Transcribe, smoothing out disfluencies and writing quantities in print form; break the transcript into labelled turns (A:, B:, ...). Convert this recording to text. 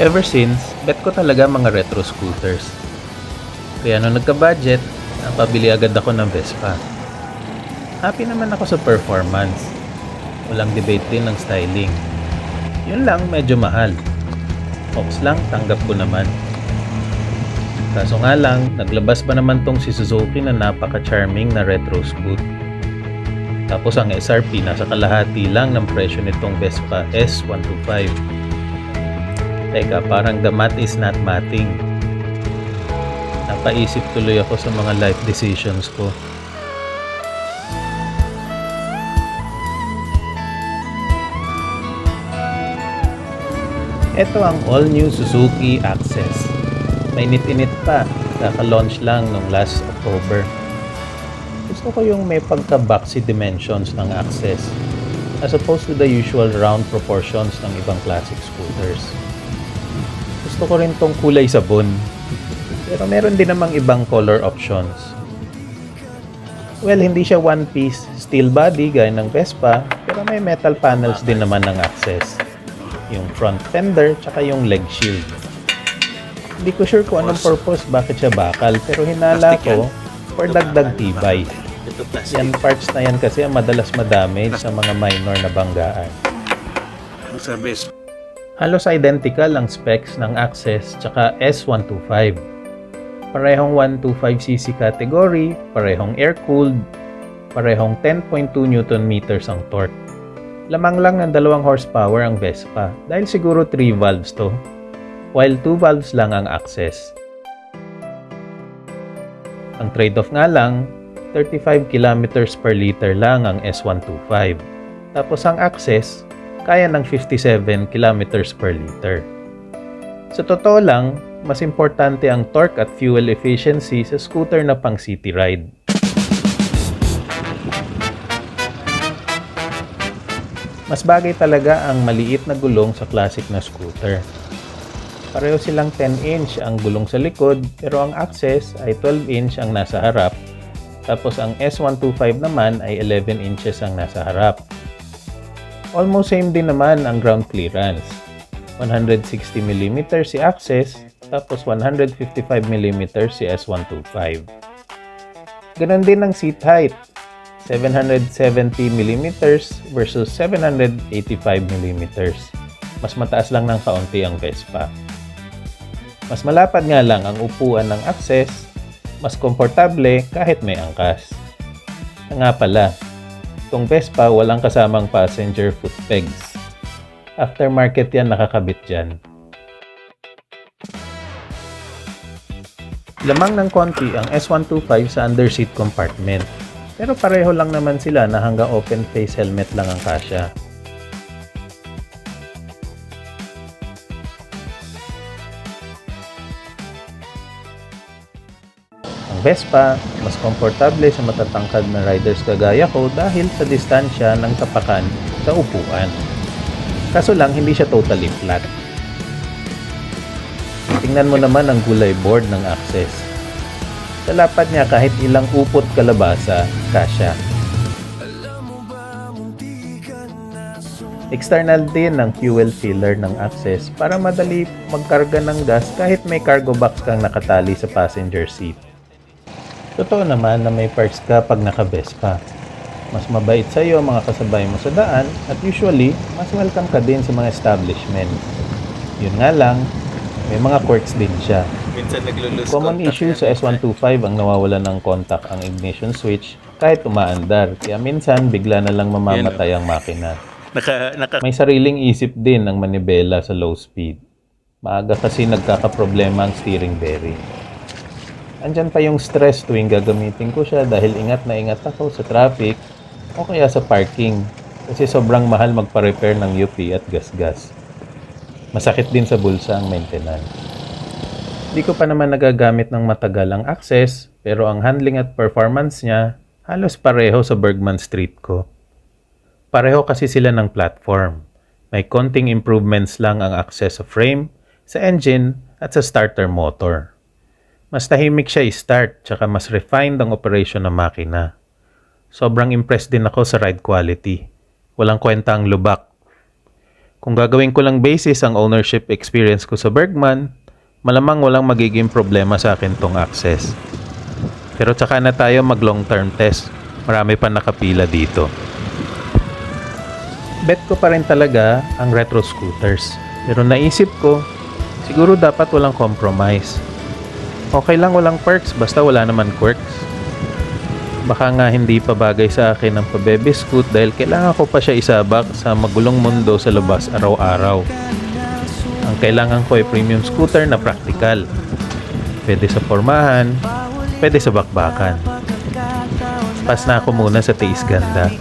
A: Ever since, bet ko talaga mga retro scooters. Kaya nung nagka-budget, napabili agad ako ng Vespa. Happy naman ako sa performance. Walang debate din ng styling. Yun lang, medyo mahal. Ox lang, tanggap ko naman. Kaso nga lang, naglabas pa naman tong si Suzuki na napaka-charming na retro scoot. Tapos ang SRP nasa kalahati lang ng presyo nitong Vespa S125. Teka, parang the math is not mathing. Napaisip tuloy ako sa mga life decisions ko. Ito ang all-new Suzuki Access. Mainit-init pa, kaka-launch lang nung last October. Gusto ko yung may pagka-boxy dimensions ng Access as opposed to the usual round proportions ng ibang classic scooters. Gusto ko rin tong kulay sabon, pero meron din namang ibang color options. Well, hindi siya one-piece steel body gaya ng Vespa, pero may metal panels din naman ng Access. Yung front fender, tsaka yung leg shield. Hindi ko sure kung anong purpose, bakit siya bakal, pero hinala ko for dagdag tibay. Yan parts na yan kasi ang madalas madamage sa mga minor na banggaan. Halos identical ang specs ng Access tsaka S125. Parehong 125cc category, parehong air-cooled, parehong 10.2 Nm ang torque. Lamang lang ng 2 horsepower ang Vespa dahil siguro 3 valves to, while 2 valves lang ang Access. Ang trade-off nga lang, 35 km per liter lang ang S125. Tapos ang Access, kaya ng 57 km per liter. Sa totoo lang, mas importante ang torque at fuel efficiency sa scooter na pang city ride. Mas bagay talaga ang maliit na gulong sa classic na scooter. Pareho silang 10-inch ang gulong sa likod, pero ang Access ay 12-inch ang nasa harap, tapos ang S125 naman ay 11 inches ang nasa harap. Almost same din naman ang ground clearance. 160mm si Access, tapos 155mm si S125. Ganon din ang seat height. 770mm versus 785mm. Mas mataas lang ng kaunti ang Vespa. Mas malapad nga lang ang upuan ng Access, mas komportable kahit may angkas. Nga pala, itong Vespa walang kasamang passenger foot pegs. Aftermarket yan nakakabit dyan. Lamang ng konti ang S125 sa underseat compartment. Pero pareho lang naman sila na hanggang open face helmet lang ang kasya. Ang Vespa, mas komportable sa matatangkad na riders kagaya ko dahil sa distansya ng tapakan sa upuan. Kaso lang, hindi siya totally flat. Tingnan mo naman ang gulay board ng Access. Sa lapad niya kahit ilang upot kalabasa, kasya. External din ang fuel filler ng Access para madali magkarga ng gas kahit may cargo box kang nakatali sa passenger seat. Totoo naman na may perks ka pag naka-Vespa. Mas mabait sa iyo mga kasabay mo sa daan at usually, mas welcome ka din sa mga establishment. Yun nga lang, may mga quirks din siya. Common issue sa S125 ang nawawalan ng contact ang ignition switch kahit umaandar, kaya minsan bigla na lang mamamatay ang makina. May sariling isip din ang manibela sa low speed. Maaga kasi nagkakaproblema ang steering bearing. Andyan pa yung stress tuwing gagamitin ko siya dahil ingat na ingat ako sa traffic o kaya sa parking kasi sobrang mahal magpa-repair ng UP at gas-gas. Masakit din sa bulsa ang maintenance. Di ko pa naman nagagamit ng matagal ang Access, pero ang handling at performance niya halos pareho sa Bergman Street ko. Pareho kasi sila ng platform. May konting improvements lang ang Access sa frame, sa engine, at sa starter motor. Mas tahimik siya i-start, tsaka mas refined ang operation ng makina. Sobrang impressed din ako sa ride quality. Walang kwenta ang lubak. Kung gagawin ko lang basis ang ownership experience ko sa Bergman, malamang walang magiging problema sa akin tong access. Pero tsaka na tayo mag long term test. Marami pa nakapila dito. Bet ko pa rin talaga ang retro scooters. Pero naisip ko, siguro dapat walang compromise. Okay lang walang perks basta wala naman quirks. Baka nga hindi pa bagay sa akin ang pa-baby scoot dahil kailangan ko pa siya isabak sa magulong mundo sa labas araw-araw. Ang kailangan ko ay premium scooter na practical. Pwede sa formahan, pwede sa bakbakan. Pas na ako muna sa tiis ganda.